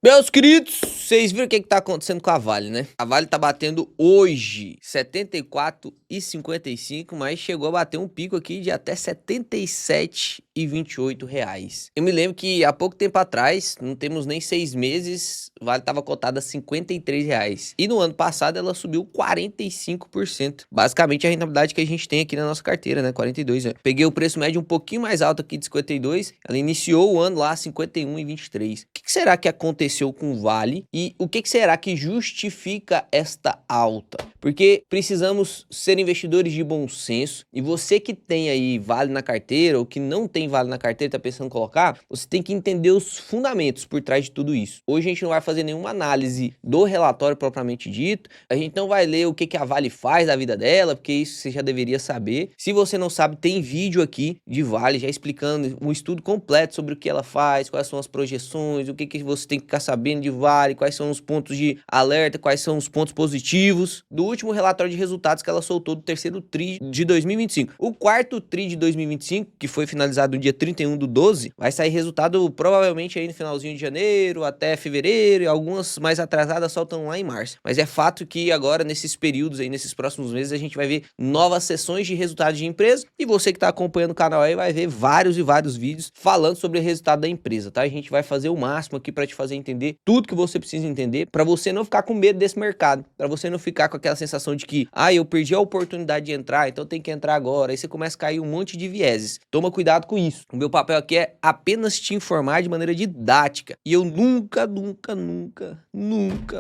Meus queridos, vocês viram o que tá acontecendo com a Vale, né? A Vale tá batendo hoje R$ 74,55, mas chegou a bater um pico aqui de até R$ 77,28 reais. Eu me lembro que há pouco tempo atrás, não temos nem 6 meses, a Vale tava cotada a R$ 53 reais. E no ano passado ela subiu 45%. Basicamente a rentabilidade que a gente tem aqui na nossa carteira, né? 42, né? Peguei o preço médio um pouquinho mais alto aqui de 52, ela iniciou o ano lá a 51,23. O que será que aconteceu com o Vale e o que será que justifica esta alta? Porque precisamos ser investidores de bom senso, e você que tem aí Vale na carteira ou que não tem Vale na carteira e tá pensando em colocar, você tem que entender os fundamentos por trás de tudo isso. Hoje a gente não vai fazer nenhuma análise do relatório propriamente dito, a gente não vai ler o que a Vale faz da vida dela, porque isso você já deveria saber. Se você não sabe, tem vídeo aqui de Vale já explicando um estudo completo sobre o que ela faz, quais são as projeções, o que você tem que ficar sabendo de Vale, quais são os pontos de alerta, quais são os pontos positivos do último relatório de resultados que ela soltou do terceiro TRI de 2025. O quarto TRI de 2025, que foi finalizado no dia 31/12, vai sair resultado provavelmente aí no finalzinho de janeiro até fevereiro, e algumas mais atrasadas soltam lá em março. Mas é fato que agora, nesses períodos aí, nesses próximos meses, a gente vai ver novas sessões de resultados de empresa, e você que tá acompanhando o canal aí vai ver vários e vários vídeos falando sobre o resultado da empresa, tá? A gente vai fazer o máximo aqui para te fazer entender tudo que você precisa entender, para você não ficar com medo desse mercado, para você não ficar com aquela sensação de que, eu perdi a oportunidade de entrar, então tem que entrar agora. Aí você começa a cair um monte de vieses. Toma cuidado com isso. O meu papel aqui é apenas te informar de maneira didática, e eu nunca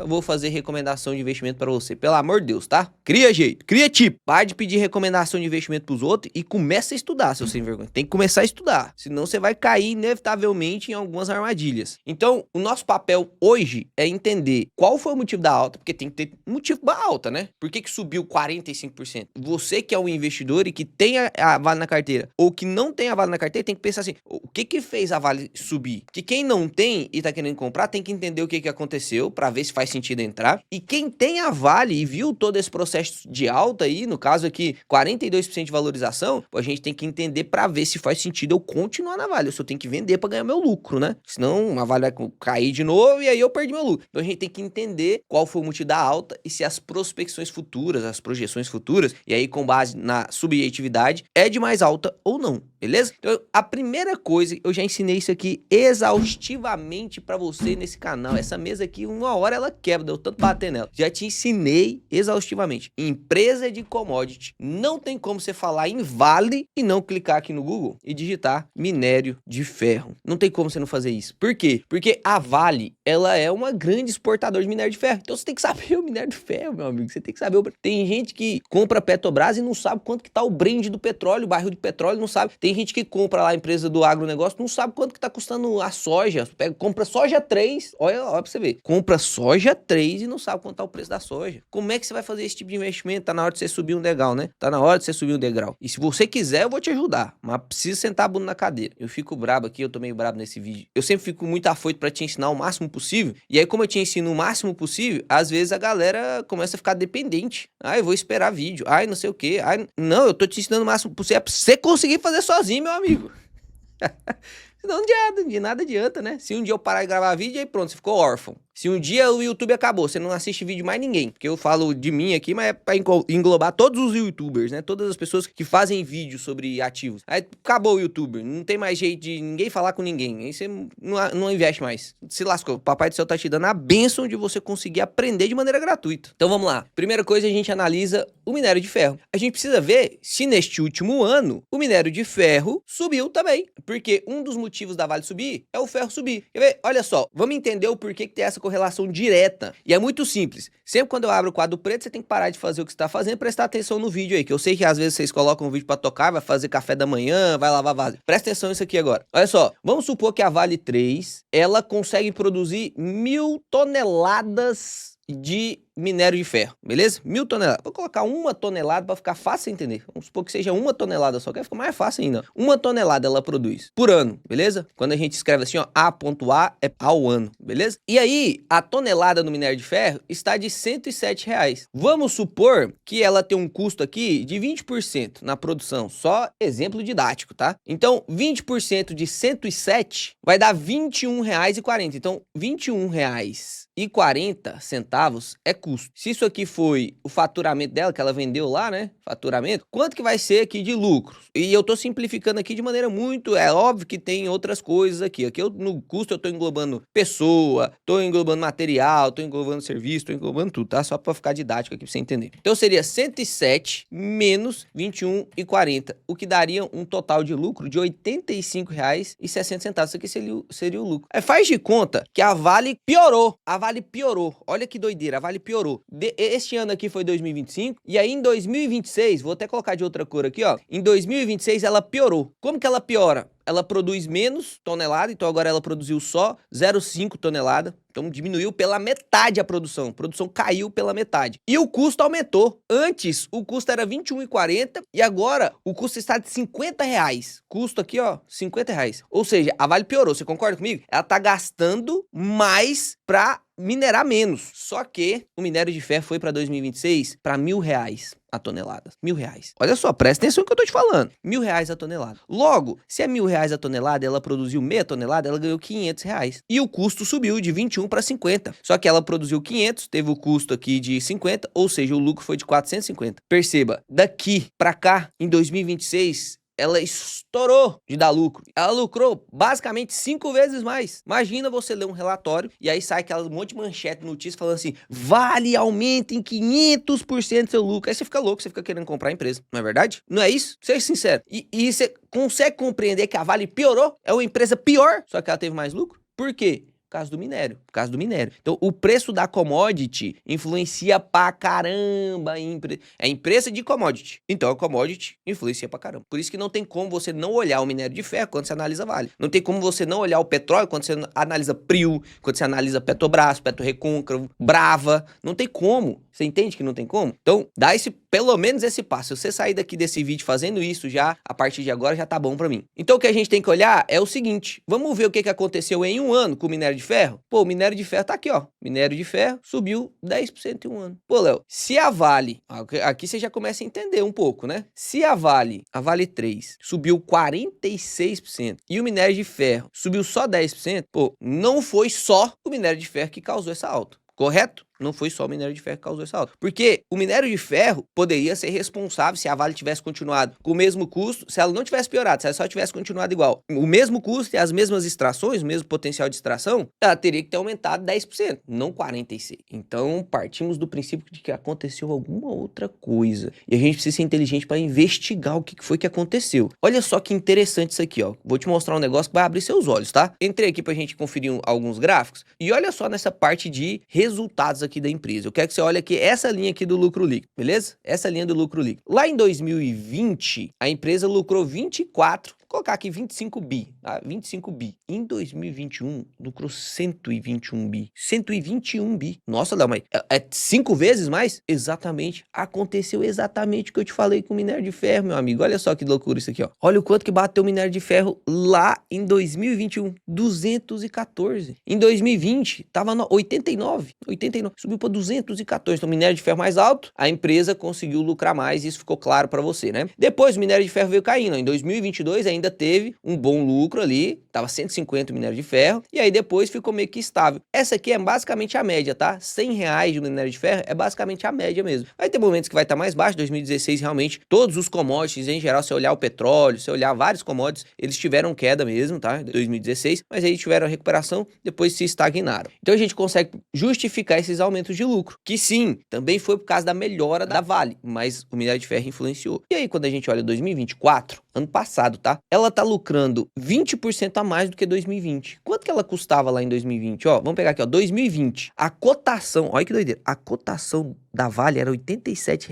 vou fazer recomendação de investimento para você, pelo amor de Deus, tá? Cria jeito, cria tipo. Para de pedir recomendação de investimento pros outros e começa a estudar, seu sem vergonha. Tem que começar a estudar, senão você vai cair inevitavelmente em algumas armadilhas. Então, o nosso papel hoje é entender qual foi o motivo da alta, porque tem que ter motivo da alta, né? Por que subiu 45%? Você que é um investidor e que tem a Vale na carteira, ou que não tem a Vale na carteira, tem que pensar assim, o que fez a Vale subir? Porque quem não tem e tá querendo comprar, tem que entender o que aconteceu, para ver se faz sentido entrar. E quem tem a Vale e viu todo esse processo de alta aí, no caso aqui, 42% de valorização, a gente tem que entender para ver se faz sentido eu continuar na Vale. Eu só tenho que vender para ganhar meu lucro, né? Senão a Vale vai cair de novo e aí eu perdi meu lucro. Então a gente tem que entender qual foi o motivo da alta e se as prospecções futuras, as projeções futuras, e aí com base na subjetividade, é de mais alta ou não, beleza? Então a primeira coisa, eu já ensinei isso aqui exaustivamente pra você nesse canal. Essa mesa aqui, uma hora ela quebra, deu tanto bater nela. Já te ensinei exaustivamente. Empresa de commodity, não tem como você falar em Vale e não clicar aqui no Google e digitar minério de ferro. Não tem como você não fazer isso. Por quê? Porque a Vale, ela é uma grande exportadora de minério de ferro. Então você tem que saber o minério de ferro, meu amigo. Você tem que saber Tem gente que compra Petrobras e não sabe quanto que tá o Brent do petróleo, o barril de petróleo, não sabe. Tem gente que compra lá a empresa do agronegócio, não sabe quanto que tá custando a soja. Compra soja 3, olha pra você ver. Compra soja 3 e não sabe quanto tá o preço da soja. Como é que você vai fazer esse tipo de investimento? Tá na hora de você subir um degrau, né? Tá na hora de você subir um degrau. E se você quiser, eu vou te ajudar. Mas precisa sentar a bunda na cadeira. Eu fico brabo aqui, eu tô meio brabo nesse vídeo. Eu sempre fico muito afoito pra te ensinar o máximo possível. E aí, como eu te ensino o máximo possível, às vezes a galera começa a ficar dependente. Eu vou esperar vídeo. Não sei o quê. Não, eu tô te ensinando o máximo possível. É pra você conseguir fazer sozinho, meu amigo. Senão de nada adianta, né? Se um dia eu parar de gravar vídeo, aí pronto, você ficou órfão. Se um dia o YouTube acabou, você não assiste vídeo mais ninguém, porque eu falo de mim aqui, mas é pra englobar todos os YouTubers, né? Todas as pessoas que fazem vídeos sobre ativos. Aí acabou o YouTuber, não tem mais jeito de ninguém falar com ninguém. Aí você não investe mais. Se lascou. O Papai do Céu tá te dando a bênção de você conseguir aprender de maneira gratuita. Então vamos lá. Primeira coisa, a gente analisa o minério de ferro. A gente precisa ver se neste último ano o minério de ferro subiu também. Porque um dos motivos da Vale subir é o ferro subir. Quer ver? Olha só, vamos entender o porquê que tem essa correlação direta. E é muito simples. Sempre quando eu abro o quadro preto, você tem que parar de fazer o que você está fazendo e prestar atenção no vídeo aí, que eu sei que às vezes vocês colocam um vídeo para tocar, vai fazer café da manhã, vai lavar vaso. Presta atenção nisso aqui agora. Olha só, vamos supor que a Vale 3, ela consegue produzir 1.000 toneladas de minério de ferro, beleza? 1.000 toneladas. Vou colocar 1 tonelada para ficar fácil de entender. Vamos supor que seja 1 tonelada só, que fica mais fácil ainda. 1 tonelada ela produz por ano, beleza? Quando a gente escreve assim, ó, A.A é ao ano, beleza? E aí, a tonelada no minério de ferro está de R$107. Vamos supor que ela tem um custo aqui de 20% na produção, só exemplo didático, tá? Então, 20% de 107 vai dar R$21,40. Então, R$21,40 é custo. Se isso aqui foi o faturamento dela, que ela vendeu lá, né? Faturamento, quanto que vai ser aqui de lucro? E eu tô simplificando aqui de maneira muito... É óbvio que tem outras coisas aqui. Aqui no custo eu tô englobando pessoa, tô englobando material, tô englobando serviço, tô englobando tudo, tá? Só pra ficar didático aqui pra você entender. Então seria 107 menos 21,40, o que daria um total de lucro de R$85,60. Isso aqui seria o lucro. Aí faz de conta que a Vale piorou. A Vale piorou. Olha que doideira, a Vale piorou. Este ano aqui foi 2025, e aí em 2026, vou até colocar de outra cor aqui, ó. Em 2026 ela piorou. Como que ela piora? Ela produz menos tonelada, então agora ela produziu só 0,5 tonelada. Então diminuiu pela metade a produção. A produção caiu pela metade. E o custo aumentou. Antes o custo era R$21,40 e agora o custo está de R$50. Custo aqui, ó, R$50. Ou seja, a Vale piorou. Você concorda comigo? Ela tá gastando mais pra minerar menos. Só que o minério de ferro foi para 2026 para R$1.000 a tonelada. R$1.000. Olha só, presta atenção no que eu tô te falando. R$1.000 a tonelada. Logo, se é R$1.000 a tonelada, ela produziu meia tonelada, ela ganhou R$500. E o custo subiu de 21 para 50. Só que ela produziu 500, teve o custo aqui de 50, ou seja, o lucro foi de 450. Perceba, daqui para cá, em 2026, ela estourou de dar lucro. Ela lucrou basicamente 5 vezes mais. Imagina você ler um relatório e aí sai aquela monte de manchete, notícia falando assim: Vale aumenta em 500% seu lucro. Aí você fica louco, você fica querendo comprar a empresa. Não é verdade? Não é isso? Seja sincero. E você consegue compreender que a Vale piorou? É uma empresa pior, só que ela teve mais lucro? Por quê? Por causa do minério, por causa do minério. Então, o preço da commodity influencia pra caramba. É empresa de commodity. Então, a commodity influencia pra caramba. Por isso que não tem como você não olhar o minério de ferro quando você analisa Vale. Não tem como você não olhar o petróleo quando você analisa Prio, quando você analisa Petrobras, PetroRecôncavo, Brava. Não tem como. Você entende que não tem como? Então, dá pelo menos esse passo. Se você sair daqui desse vídeo fazendo isso já, a partir de agora já tá bom pra mim. Então, o que a gente tem que olhar é o seguinte. Vamos ver o que aconteceu em um ano com o minério de ferro? Pô, o minério de ferro tá aqui, ó. Minério de ferro subiu 10% em um ano. Pô, Léo, se a Vale... Aqui você já começa a entender um pouco, né? Se a Vale 3, subiu 46% e o minério de ferro subiu só 10%, pô, não foi só o minério de ferro que causou essa alta. Correto? Não foi só o minério de ferro que causou essa alta. Porque o minério de ferro poderia ser responsável se a Vale tivesse continuado com o mesmo custo, se ela não tivesse piorado, se ela só tivesse continuado igual. O mesmo custo e as mesmas extrações, o mesmo potencial de extração, ela teria que ter aumentado 10%, não 46%. Então, partimos do princípio de que aconteceu alguma outra coisa. E a gente precisa ser inteligente para investigar o que foi que aconteceu. Olha só que interessante isso aqui, ó. Vou te mostrar um negócio que vai abrir seus olhos, tá? Entrei aqui pra gente conferir alguns gráficos e olha só nessa parte de resultados aqui da empresa. Eu quero que você olhe aqui essa linha aqui do lucro líquido, beleza? Essa linha do lucro líquido. Lá em 2020, a empresa lucrou 24, vou colocar aqui 25 bi, tá? 25 bi. Em 2021, lucrou 121 bi. 121 bi. Nossa, Léo, mas é 5 vezes mais? Exatamente. Aconteceu exatamente o que eu te falei com o minério de ferro, meu amigo. Olha só que loucura isso aqui, ó. Olha o quanto que bateu o minério de ferro lá em 2021. 214. Em 2020, tava no 89. Subiu para 214. Então, minério de ferro mais alto, a empresa conseguiu lucrar mais. Isso ficou claro para você, né? Depois, o minério de ferro veio caindo. Em 2022, ainda teve um bom lucro ali. Tava 150 minério de ferro. E aí, depois, ficou meio que estável. Essa aqui é basicamente a média, tá? R$100 de minério de ferro é basicamente a média mesmo. Vai ter momentos que vai estar mais baixo. 2016, realmente, todos os commodities, em geral, se olhar o petróleo, se olhar vários commodities, eles tiveram queda mesmo, tá? Em 2016. Mas aí tiveram a recuperação, depois se estagnaram. Então, a gente consegue justificar esses aumentos de lucro, que sim, também foi por causa da melhora da Vale, mas o minério de ferro influenciou. E aí, quando a gente olha 2024, ano passado, tá? Ela tá lucrando 20% a mais do que 2020. Quanto que ela custava lá em 2020? Ó, vamos pegar aqui, ó, 2020. A cotação, olha que doideira, a cotação da Vale era R$ 87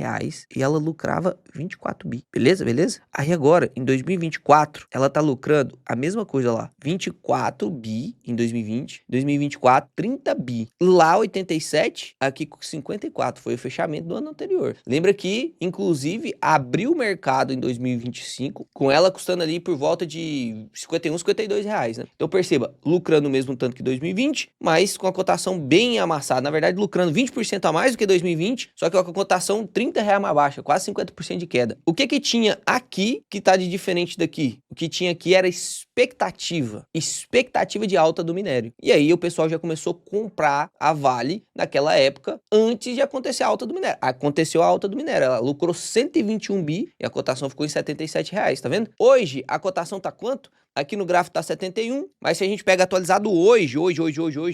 e ela lucrava 24 bi. Beleza? Aí agora, em 2024, ela tá lucrando a mesma coisa lá. 24 bi em 2020. 2024, 30 bi. Lá 87, aqui com 54. Foi o fechamento do ano anterior. Lembra que, inclusive, abriu o mercado em 2025, com ela custando ali por volta de 51, 52 reais, né? Então perceba, lucrando o mesmo tanto que 2020, mas com a cotação bem amassada. Na verdade, lucrando 20% a mais do que 2020, só que com a cotação 30 reais mais baixa, quase 50% de queda. O que tinha aqui que tá de diferente daqui? O que tinha aqui era expectativa de alta do minério. E aí o pessoal já começou a comprar a Vale naquela época, antes de acontecer a alta do minério. Aconteceu a alta do minério, ela lucrou 121 bi e a cotação ficou em 77 reais, tá vendo? Hoje, a cotação tá quanto? Aqui no gráfico tá 71, mas se a gente pega atualizado hoje,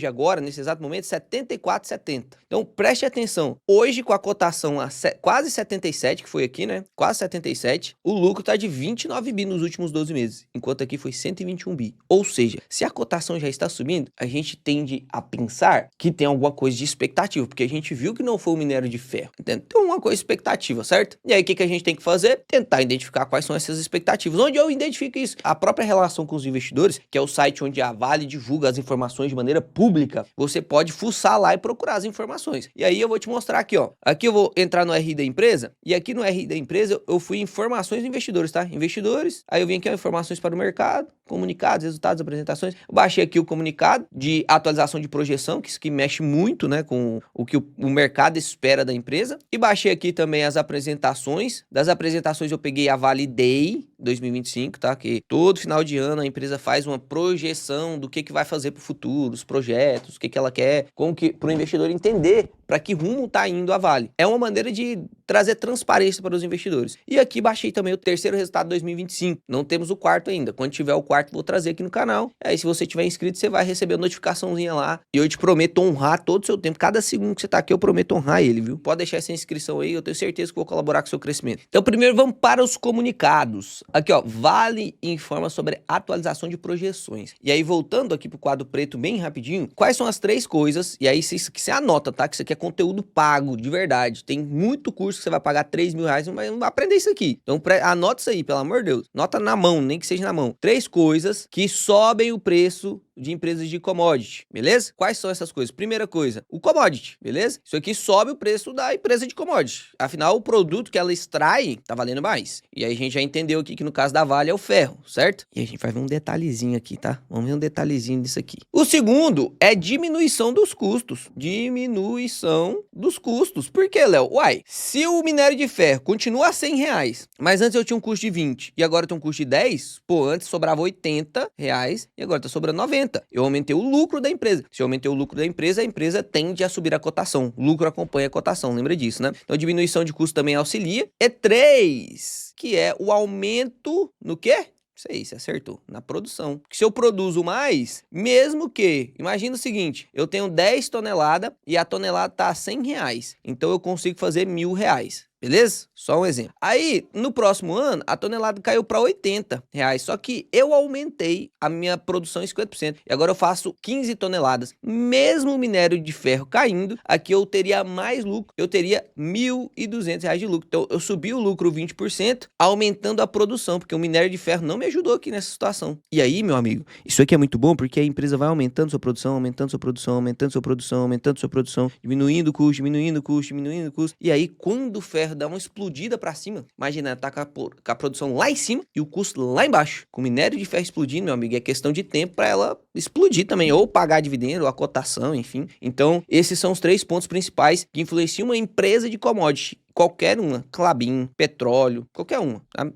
agora, nesse exato momento, 74,70. Então, preste atenção. Hoje, com a cotação a quase 77, que foi aqui, né? Quase 77, o lucro tá de 29 bi nos últimos 12 meses, enquanto aqui foi 121 bi. Ou seja, se a cotação já está subindo, a gente tende a pensar que tem alguma coisa de expectativa, porque a gente viu que não foi o minério de ferro. Tem uma coisa de expectativa, certo? E aí, o que a gente tem que fazer? Tentar identificar quais são essas expectativas. Onde eu identifico isso? A própria relação com os investidores, que é o site onde a Vale divulga as informações de maneira pública, você pode fuçar lá e procurar as informações. E aí eu vou te mostrar aqui, ó. Aqui eu vou entrar no RI da empresa, e aqui no RI da empresa eu fui em informações de investidores, tá? Investidores, aí eu vim aqui, ó, informações para o mercado, comunicados, resultados, apresentações. Eu baixei aqui o comunicado de atualização de projeção, que isso que mexe muito, né, com o que o mercado espera da empresa. E baixei aqui também as apresentações. Das apresentações eu peguei a Vale Day 2025, tá? Que todo final de ano a empresa faz uma projeção do que vai fazer para o futuro, os projetos, o que ela quer, como que para o investidor entender para que rumo tá indo a Vale. É uma maneira de trazer transparência para os investidores. E aqui baixei também o terceiro resultado de 2025. Não temos o quarto ainda. Quando tiver o quarto, vou trazer aqui no canal. Aí, se você tiver inscrito, você vai receber a notificaçãozinha lá. E eu te prometo honrar todo o seu tempo. Cada segundo que você tá aqui, eu prometo honrar ele, viu? Pode deixar essa inscrição aí, eu tenho certeza que vou colaborar com o seu crescimento. Então, primeiro vamos para os comunicados. Aqui, ó, Vale informa sobre atualização de projeções. E aí, voltando aqui pro quadro preto bem rapidinho, quais são as 3 coisas? E aí, isso aqui você anota, tá? Que isso aqui é conteúdo pago, de verdade. Tem muito curso que você vai pagar 3 mil reais, mas não vai aprender isso aqui. Então, anota isso aí, pelo amor de Deus. Nota na mão, nem que seja na mão. 3 coisas que sobem o preço de empresas de commodity, beleza? Quais são essas coisas? Primeira coisa, o commodity, beleza? Isso aqui sobe o preço da empresa de commodity. Afinal, o produto que ela extrai tá valendo mais. E aí a gente já entendeu aqui que no caso da Vale é o ferro, certo? E a gente vai ver um detalhezinho aqui, tá? Vamos ver um detalhezinho disso aqui. O segundo é diminuição dos custos. Diminuição dos custos. Por quê, Léo? Uai, se o minério de ferro continua a 100 reais, mas antes eu tinha um custo de 20 e agora eu tenho um custo de 10, pô, antes sobrava 80 reais e agora tá sobrando 90. Eu aumentei o lucro da empresa. Se eu aumentei o lucro da empresa, a empresa tende a subir a cotação. O lucro acompanha a cotação, lembra disso, né? Então, diminuição de custo também auxilia. E 3, que é o aumento no quê? Isso aí, você acertou. Na produção. Porque se eu produzo mais, mesmo que... Imagina o seguinte, eu tenho 10 toneladas e a tonelada tá a 100 reais. Então, eu consigo fazer 1.000 reais. Beleza? Só um exemplo. Aí, no próximo ano, a tonelada caiu para 80 reais. Só que eu aumentei a minha produção em 50%. E agora eu faço 15 toneladas. Mesmo o minério de ferro caindo, aqui eu teria mais lucro. Eu teria 1.200 reais de lucro. Então, eu subi o lucro 20%, aumentando a produção, porque o minério de ferro não me ajudou aqui nessa situação. E aí, meu amigo, isso aqui é muito bom, porque a empresa vai aumentando sua produção, aumentando sua produção, aumentando sua produção, aumentando sua produção, diminuindo o custo, diminuindo o custo, diminuindo o custo. E aí, quando o ferro dá uma explodida pra cima, imagina, tá com a produção lá em cima e o custo lá embaixo. Com o minério de ferro explodindo, meu amigo, é questão de tempo pra ela explodir também, ou pagar dividendo, ou a cotação, enfim. Então, esses são os 3 pontos principais que influenciam uma empresa de commodity. Qualquer uma, Klabin, petróleo, qualquer uma. Tá?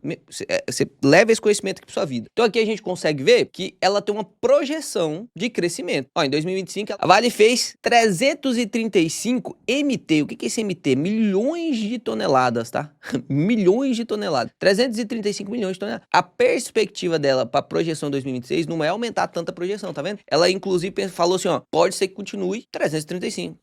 Você leva esse conhecimento aqui para sua vida. Então aqui a gente consegue ver que ela tem uma projeção de crescimento. Ó, em 2025, a Vale fez 335 MT. O que é esse MT? Milhões de toneladas, tá? Milhões de toneladas. 335 milhões de toneladas. A perspectiva dela para a projeção 2026 não é aumentar tanta projeção, tá vendo? Ela inclusive falou assim, ó, pode ser que continue 335.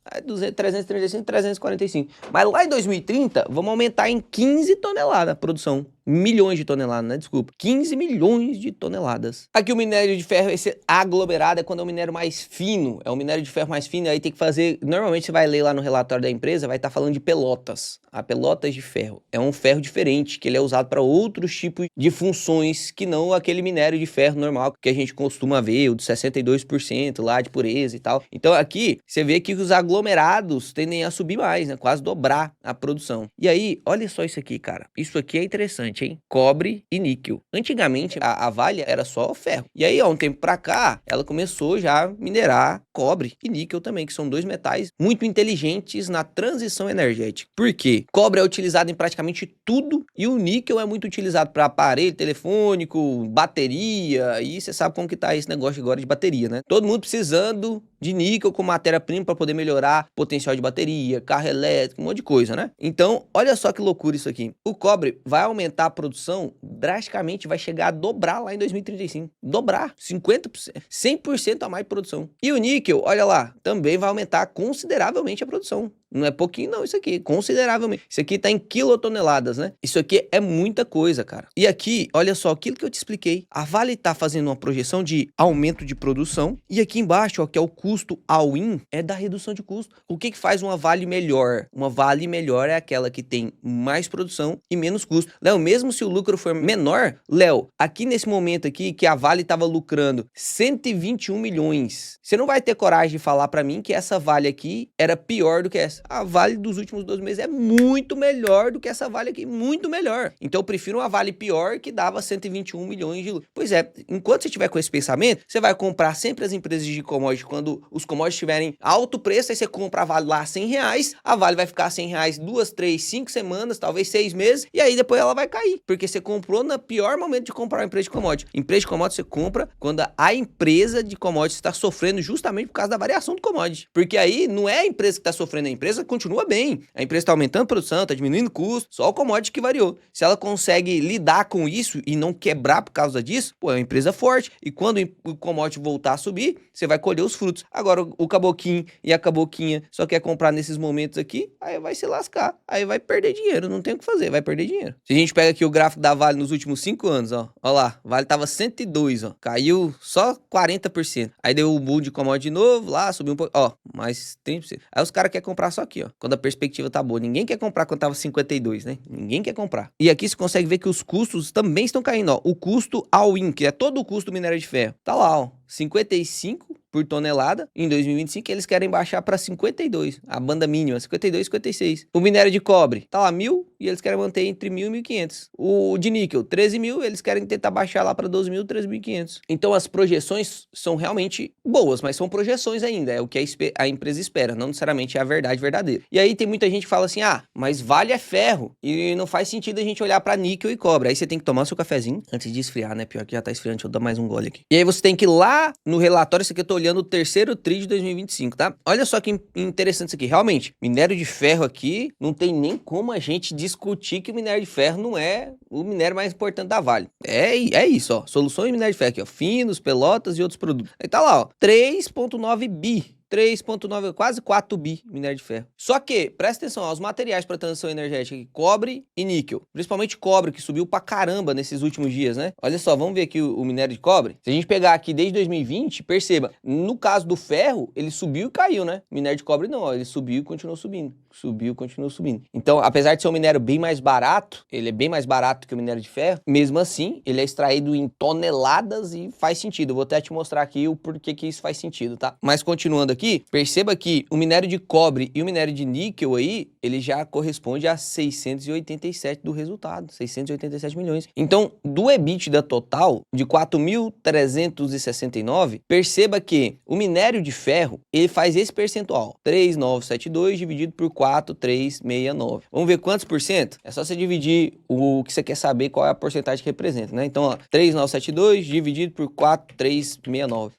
335, 345. Mas lá em 2030, vamos aumentar em 15 toneladas a produção. milhões de toneladas, né? Desculpa. 15 milhões de toneladas. Aqui o minério de ferro, esse aglomerado, é quando é um minério mais fino. É um minério de ferro mais fino, aí tem que fazer... Normalmente você vai ler lá no relatório da empresa, vai estar falando de pelotas. A pelotas de ferro. É um ferro diferente, que ele é usado para outros tipos de funções que não aquele minério de ferro normal que a gente costuma ver, o de 62% lá de pureza e tal. Então aqui, você vê que os aglomerados tendem a subir mais, né? Quase dobrar a produção. E aí, olha só isso aqui, cara. Isso aqui é interessante, hein? Cobre e níquel. Antigamente, a Vale era só ferro. E aí, há um tempo pra cá, ela começou já a minerar cobre e níquel também, que são dois metais muito inteligentes na transição energética. Por quê? Cobre é utilizado em praticamente tudo e o níquel é muito utilizado para aparelho telefônico, bateria, e você sabe como que tá esse negócio agora de bateria, né? Todo mundo precisando de níquel como matéria-prima para poder melhorar o potencial de bateria, carro elétrico, um monte de coisa, né? Então, olha só que loucura isso aqui. O cobre vai aumentar a produção drasticamente, vai chegar a dobrar lá em 2035. Dobrar, 50%, 100% a mais de produção. E o níquel, olha lá, também vai aumentar consideravelmente a produção. Não é pouquinho não isso aqui, consideravelmente. Isso aqui tá em quilotoneladas, né? Isso aqui é muita coisa, cara. E aqui, olha só, aquilo que eu te expliquei. A Vale tá fazendo uma projeção de aumento de produção. E aqui embaixo, ó, que é o custo all-in, é da redução de custo. O que que faz uma Vale melhor? Uma Vale melhor é aquela que tem mais produção e menos custo. Léo, mesmo se o lucro for menor, Léo, aqui nesse momento aqui, que a Vale tava lucrando 121 milhões, você não vai ter coragem de falar pra mim que essa Vale aqui era pior do que essa. A Vale dos últimos 12 meses é muito melhor do que essa Vale aqui, muito melhor. Então eu prefiro uma Vale pior que dava 121 milhões de lucro. Pois é, enquanto você tiver com esse pensamento, você vai comprar sempre as empresas de commodities quando os commodities tiverem alto preço, aí você compra a Vale lá a 100 reais, a Vale vai ficar a 100 reais 2, 3, 5 semanas, talvez 6 meses, e aí depois ela vai cair, porque você comprou no pior momento de comprar uma empresa de commodities. Empresa de commodities você compra quando a empresa de commodities está sofrendo justamente por causa da variação do commodity. Porque aí não é a empresa que está sofrendo, a empresa continua bem. A empresa está aumentando a produção, está diminuindo o custo, só o commodity que variou. Se ela consegue lidar com isso e não quebrar por causa disso, pô, é uma empresa forte. E quando o commodity voltar a subir, você vai colher os frutos. Agora, o caboquinho e a caboquinha só quer comprar nesses momentos aqui, aí vai se lascar. Aí vai perder dinheiro, não tem o que fazer, vai perder dinheiro. Se a gente pega aqui o gráfico da Vale nos últimos 5 anos, ó lá, Vale tava 102, ó, caiu só 40%. Aí deu o boom de commodity de novo, lá, subiu um pouco, ó, mais 30%. Aí os caras querem comprar só aqui, ó, quando a perspectiva tá boa. Ninguém quer comprar quando tava 52, né? Ninguém quer comprar. E aqui você consegue ver que os custos também estão caindo, ó. O custo all-in, que é todo o custo do minério de ferro, tá lá, ó, 55 por tonelada. Em 2025 eles querem baixar para 52, a banda mínima, 52, 56. O minério de cobre tá lá 1.000 e eles querem manter entre 1.000 e 1.500. O de níquel, 13.000, eles querem tentar baixar lá para 12.000, 13.500. Então as projeções são realmente boas, mas são projeções ainda, é o que a empresa espera, não necessariamente é a verdade verdadeira. E aí tem muita gente que fala assim, ah, mas Vale é ferro e não faz sentido a gente olhar para níquel e cobre. Aí você tem que tomar seu cafezinho antes de esfriar, né? Pior que já tá esfriando, deixa eu dar mais um gole aqui. E aí você tem que ir lá no relatório, isso aqui eu tô olhando o terceiro TRI de 2025, tá? Olha só que interessante isso aqui. Realmente, minério de ferro aqui, não tem nem como a gente discutir que o minério de ferro não é o minério mais importante da Vale. É isso, ó. Soluções de minério de ferro aqui, ó. Finos, pelotas e outros produtos. Aí tá lá, ó. 3,9 bi. 3,9, quase 4 bi minério de ferro. Só que, presta atenção, ó, os materiais para transição energética aqui, cobre e níquel. Principalmente cobre, que subiu pra caramba nesses últimos dias, né? Olha só, vamos ver aqui o minério de cobre. Se a gente pegar aqui desde 2020, perceba, no caso do ferro, ele subiu e caiu, né? Minério de cobre não, ó, ele subiu e continuou subindo. Subiu e continuou subindo. Então, apesar de ser um minério bem mais barato, ele é bem mais barato que o minério de ferro, mesmo assim, ele é extraído em toneladas e faz sentido. Eu vou até te mostrar aqui o porquê que isso faz sentido, tá? Mas continuando aqui, perceba que o minério de cobre e o minério de níquel aí, ele já corresponde a 687 do resultado, 687 milhões. Então, do EBITDA total de 4.369, perceba que o minério de ferro, ele faz esse percentual, 3.972 dividido por 4.369. Vamos ver quantos por cento? É só você dividir o que você quer saber qual é a porcentagem que representa, né? Então, ó, 3.972 dividido por 4.369.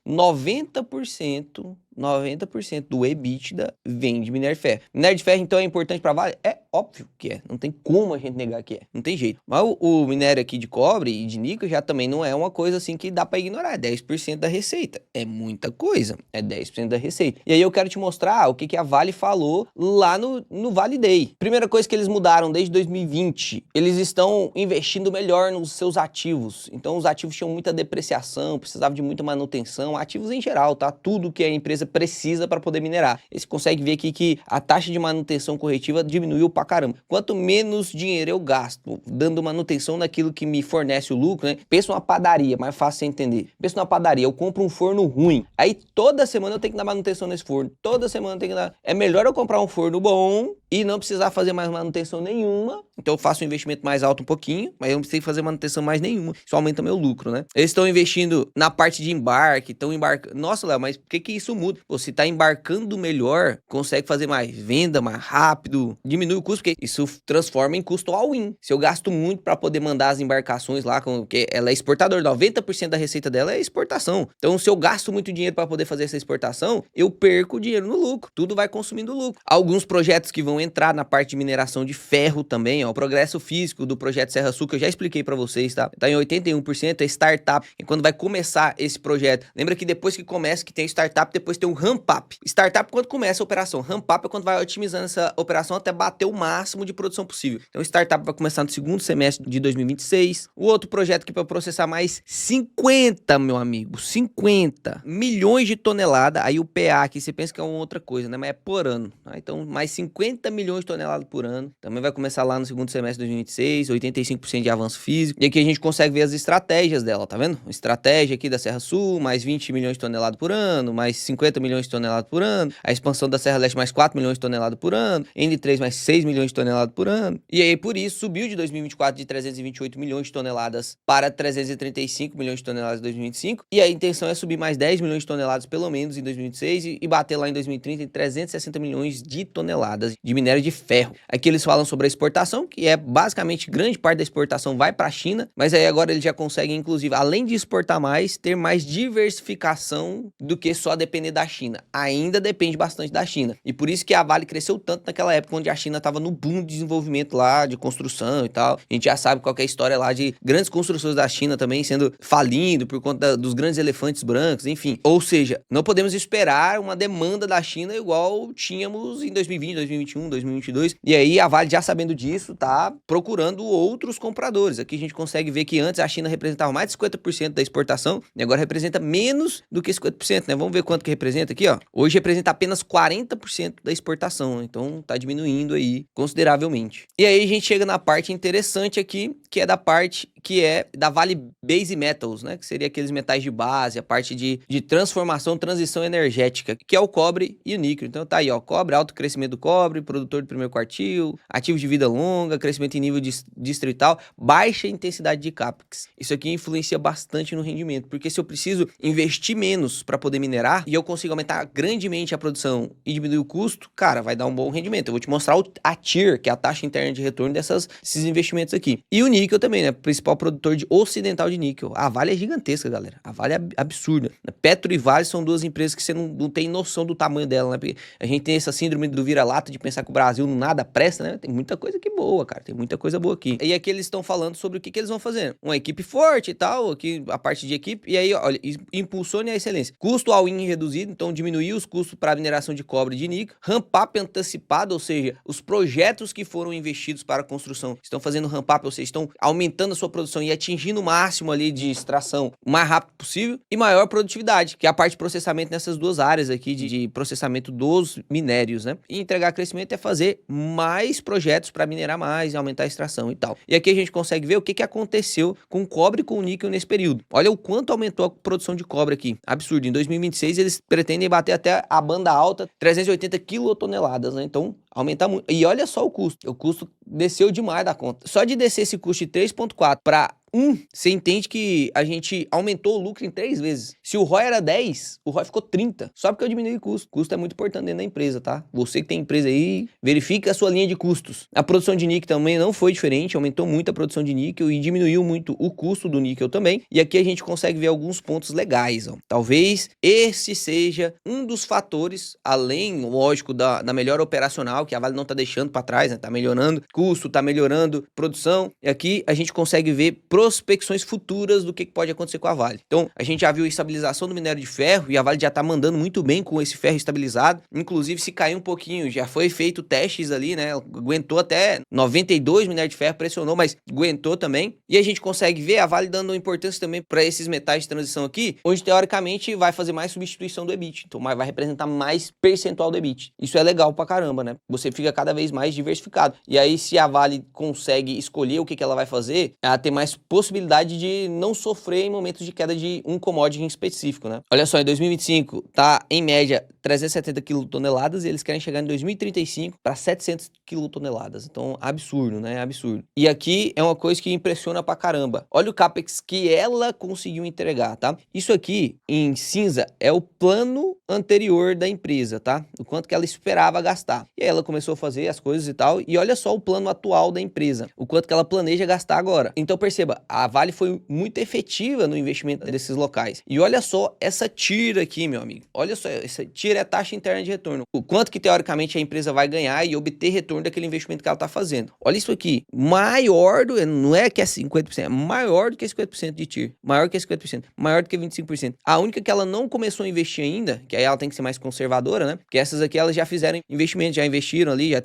90% do EBITDA vem de minério de ferro. Minério de ferro, então, é importante para Vale? É óbvio que é. Não tem como a gente negar que é. Não tem jeito. Mas o minério aqui de cobre e de níquel já também não é uma coisa assim que dá pra ignorar. É 10% da receita. É muita coisa. É 10% da receita. E aí eu quero te mostrar o que a Vale falou lá no Vale Day. Primeira coisa que eles mudaram desde 2020. Eles estão investindo melhor nos seus ativos. Então os ativos tinham muita depreciação, precisavam de muita manutenção. Ativos em geral, tá? Tudo que a empresa precisa para poder minerar. E você consegue ver aqui que a taxa de manutenção corretiva diminuiu pra caramba. Quanto menos dinheiro eu gasto dando manutenção naquilo que me fornece o lucro, né? Pensa numa padaria, mais fácil você entender. Pensa numa padaria, eu compro um forno ruim. Aí toda semana eu tenho que dar manutenção nesse forno. Toda semana eu tenho que dar. É melhor eu comprar um forno bom e não precisar fazer mais manutenção nenhuma. Então eu faço um investimento mais alto um pouquinho, mas eu não preciso fazer manutenção mais nenhuma. Isso aumenta meu lucro, né? Eles estão investindo na parte de embarque, estão embarcando. Nossa, Léo, mas por que isso muda? Você tá embarcando melhor, consegue fazer mais venda, mais rápido, diminui o custo, porque isso transforma em custo all-in. Se eu gasto muito para poder mandar as embarcações lá, porque ela é exportadora, 90% da receita dela é exportação. Então, se eu gasto muito dinheiro para poder fazer essa exportação, eu perco dinheiro no lucro. Tudo vai consumindo lucro. Alguns projetos que vão entrar na parte de mineração de ferro também, ó, o progresso físico do projeto Serra Sul, que eu já expliquei para vocês, tá? Tá em 81%, é startup. E quando vai começar esse projeto, lembra que depois que começa, que tem startup, depois tem um ramp-up. Startup quando começa a operação, ramp-up é quando vai otimizando essa operação até bater o máximo de produção possível. Então, startup vai começar no segundo semestre de 2026. O outro projeto que para processar mais 50, meu amigo, 50 milhões de toneladas. Aí o PA aqui, você pensa que é uma outra coisa, né? Mas é por ano. Tá? Então, mais 50 milhões de toneladas por ano. Também vai começar lá no segundo semestre de 2026, 85% de avanço físico. E aqui a gente consegue ver as estratégias dela, tá vendo? Estratégia aqui da Serra Sul, mais 20 milhões de toneladas por ano, mais 50 milhões de toneladas por ano. A expansão da Serra Leste, mais 4 milhões de toneladas por ano. N3, mais 6 milhões de toneladas por ano. E aí, por isso, subiu de 2024 de 328 milhões de toneladas para 335 milhões de toneladas em 2025. E a intenção é subir mais 10 milhões de toneladas, pelo menos, em 2026 e bater lá em 2030 em 360 milhões de toneladas de minério de ferro. Aqui eles falam sobre a exportação, que é basicamente grande parte da exportação vai para a China, mas aí agora eles já conseguem, inclusive, além de exportar mais, ter mais diversificação do que só depender da China. Ainda depende bastante da China. E por isso que a Vale cresceu tanto naquela época, onde a China estava no boom de desenvolvimento lá, de construção e tal. A gente já sabe qual que é a história lá de grandes construções da China também sendo falindo por conta dos grandes elefantes brancos, enfim. Ou seja, não podemos esperar uma demanda da China igual tínhamos em 2020, 2021, 2022. E aí a Vale, já sabendo disso, tá procurando outros compradores. Aqui a gente consegue ver que antes a China representava mais de 50% da exportação e agora representa menos do que 50%, né? Vamos ver quanto que representa aqui, ó. Hoje representa apenas 40% da exportação, então tá diminuindo aí consideravelmente. E aí a gente chega na parte interessante aqui, que é da parte que é da Vale Base Metals, né? Que seria aqueles metais de base, a parte de transformação, transição energética, que é o cobre e o níquel. Então tá aí, ó, cobre, alto crescimento do cobre, produtor do primeiro quartil, ativos de vida longa, crescimento em nível distrital, baixa intensidade de capex. Isso aqui influencia bastante no rendimento, porque se eu preciso investir menos para poder minerar e eu consigo aumentar grandemente a produção e diminuir o custo, cara, vai dar um bom rendimento. Eu vou te mostrar a TIR, que é a taxa interna de retorno desses investimentos aqui. E o níquel também, né? Principal produtor ocidental de níquel. A Vale é gigantesca, galera. A Vale é absurda. Petro e Vale são duas empresas que você não tem noção do tamanho dela, né? Porque a gente tem essa síndrome do vira-lata de pensar que o Brasil nada presta, né? Tem muita coisa que boa, cara. Tem muita coisa boa aqui. E aqui eles estão falando sobre o que eles vão fazer. Uma equipe forte e tal, aqui a parte de equipe. E aí, olha, impulsione a excelência. Custo all-in reduzido, então diminuir os custos para a mineração de cobre e de níquel. Ramp-up antecipado, ou seja, os projetos que foram investidos para a construção estão fazendo ramp-up, ou seja, estão aumentando a sua produção e atingindo o máximo ali de extração o mais rápido possível. E maior produtividade, que é a parte de processamento nessas duas áreas aqui de processamento dos minérios, né? E entregar crescimento é fazer mais projetos para minerar mais e aumentar a extração e tal. E aqui a gente consegue ver o que aconteceu com o cobre e com o níquel nesse período. Olha o quanto aumentou a produção de cobre aqui. Absurdo. Em 2026 eles pretendem bater até a banda alta 380 quilotoneladas, né? Então aumentar muito. E olha só o custo. O custo desceu demais da conta. Só de descer esse custo de 3,4 para você entende que a gente aumentou o lucro em 3 vezes. Se o ROI era 10, o ROI ficou 30. Só porque eu diminui o custo. Custo é muito importante dentro da empresa, tá? Você que tem empresa aí, verifique a sua linha de custos. A produção de níquel também não foi diferente, aumentou muito a produção de níquel e diminuiu muito o custo do níquel também. E aqui a gente consegue ver alguns pontos legais, ó. Talvez esse seja um dos fatores, além, lógico, da melhora operacional, que a Vale não tá deixando para trás, né? Tá melhorando custo, tá melhorando produção. E aqui a gente consegue ver prospecções futuras do que pode acontecer com a Vale. Então, a gente já viu a estabilização do minério de ferro e a Vale já tá mandando muito bem com esse ferro estabilizado. Inclusive, se cair um pouquinho, já foi feito testes ali, né? Aguentou até 92 minério de ferro, pressionou, mas aguentou também. E a gente consegue ver a Vale dando importância também para esses metais de transição aqui, onde teoricamente vai fazer mais substituição do EBIT. Então, vai representar mais percentual do EBIT. Isso é legal pra caramba, né? Você fica cada vez mais diversificado. E aí, se a Vale consegue escolher o que ela vai fazer, ela tem mais possibilidade de não sofrer em momentos de queda de um commodity em específico, né? Olha só, em 2025 tá em média 370 quilotoneladas e eles querem chegar em 2035 para 700 quilotoneladas. Então, absurdo, né? Absurdo. E aqui é uma coisa que impressiona pra caramba. Olha o CAPEX que ela conseguiu entregar, tá? Isso aqui, em cinza, é o plano anterior da empresa, tá? O quanto que ela esperava gastar. E aí ela começou a fazer as coisas e tal, e olha só o plano atual da empresa, o quanto que ela planeja gastar agora. Então perceba, a Vale foi muito efetiva no investimento desses locais. E olha só essa TIR aqui, meu amigo. Olha só, essa TIR é a taxa interna de retorno. O quanto que teoricamente a empresa vai ganhar e obter retorno daquele investimento que ela tá fazendo. Olha isso aqui, maior do, não é que é 50%, é maior do que 50% de TIR, maior que 50%, maior do que 25%. A única que ela não começou a investir ainda, que aí ela tem que ser mais conservadora, né? Porque essas aqui elas já fizeram investimento, já investiram ali, já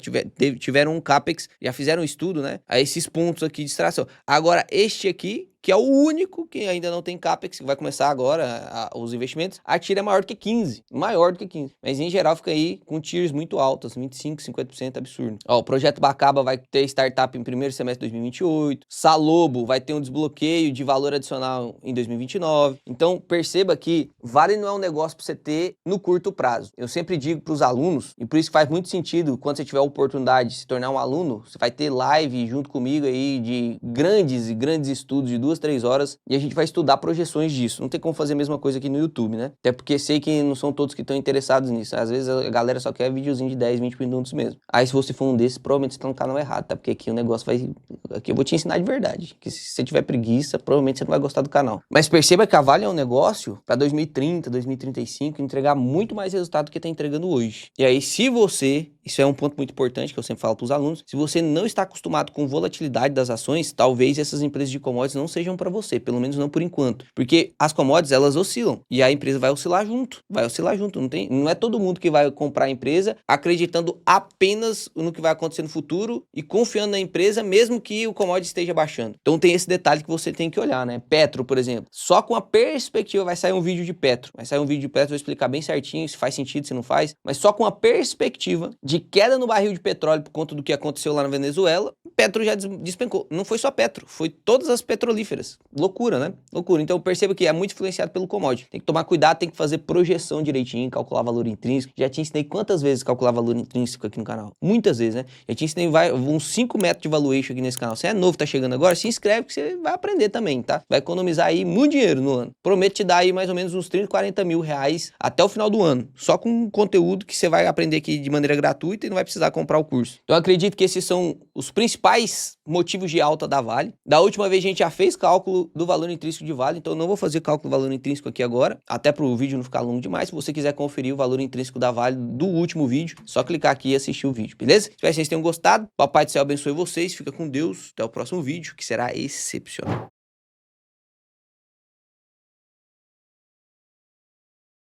tiveram um CAPEX, já fizeram um estudo, né? A esses pontos aqui de extração. Agora, este aqui, que é o único que ainda não tem CAPEX, que vai começar agora os investimentos, a TIR é maior do que 15, maior do que 15. Mas em geral fica aí com TIRs muito altas, 25, 50%, absurdo. Ó, o projeto Bacaba vai ter startup em primeiro semestre de 2028, Salobo vai ter um desbloqueio de valor adicional em 2029. Então perceba que Vale não é um negócio para você ter no curto prazo. Eu sempre digo para os alunos, e por isso faz muito sentido, quando você tiver a oportunidade de se tornar um aluno, você vai ter live junto comigo aí de grandes estudos de 2-3 horas e a gente vai estudar projeções disso. Não tem como fazer a mesma coisa aqui no YouTube, né? Até porque sei que não são todos que estão interessados nisso. Às vezes a galera só quer videozinho de 10, 20 minutos mesmo. Aí se você for um desses, provavelmente você tá no canal errado, tá? Porque aqui o negócio vai... Aqui eu vou te ensinar de verdade. Que se você tiver preguiça, provavelmente você não vai gostar do canal. Mas perceba que a Vale é um negócio para 2030, 2035, entregar muito mais resultado do que tá entregando hoje. E aí, se você... Isso é um ponto muito importante que eu sempre falo para os alunos. Se você não está acostumado com volatilidade das ações, talvez essas empresas de commodities não sejam para você, pelo menos não por enquanto. Porque as commodities, elas oscilam e a empresa vai oscilar junto. Vai oscilar junto. Não é todo mundo que vai comprar a empresa acreditando apenas no que vai acontecer no futuro e confiando na empresa, mesmo que o commodity esteja baixando. Então tem esse detalhe que você tem que olhar, né? Petro, por exemplo. Só com a perspectiva, vai sair um vídeo de Petro. Vai sair um vídeo de Petro, vou explicar bem certinho se faz sentido, se não faz. Mas só com a perspectiva de queda no barril de petróleo por conta do que aconteceu lá na Venezuela, Petro já despencou. Não foi só Petro, foi todas as petrolíferas. Loucura, né? Loucura. Então perceba que é muito influenciado pelo commodity. Tem que tomar cuidado, tem que fazer projeção direitinho, calcular valor intrínseco. Já te ensinei quantas vezes calcular valor intrínseco aqui no canal? Muitas vezes, né? Já te ensinei uns 5 métodos de valuation aqui nesse canal. Se é novo, tá chegando agora, se inscreve que você vai aprender também, tá? Vai economizar aí muito dinheiro no ano. Prometo te dar aí mais ou menos uns 30, 40 mil reais até o final do ano. Só com conteúdo que você vai aprender aqui de maneira gratuita e não vai precisar comprar o curso. Então eu acredito que esses são os principais motivos de alta da Vale. Da última vez a gente já fez cálculo do valor intrínseco de Vale, então eu não vou fazer cálculo do valor intrínseco aqui agora, até para o vídeo não ficar longo demais. Se você quiser conferir o valor intrínseco da Vale do último vídeo, só clicar aqui e assistir o vídeo, beleza? Espero que vocês tenham gostado. Papai do céu abençoe vocês, fica com Deus. Até o próximo vídeo, que será excepcional.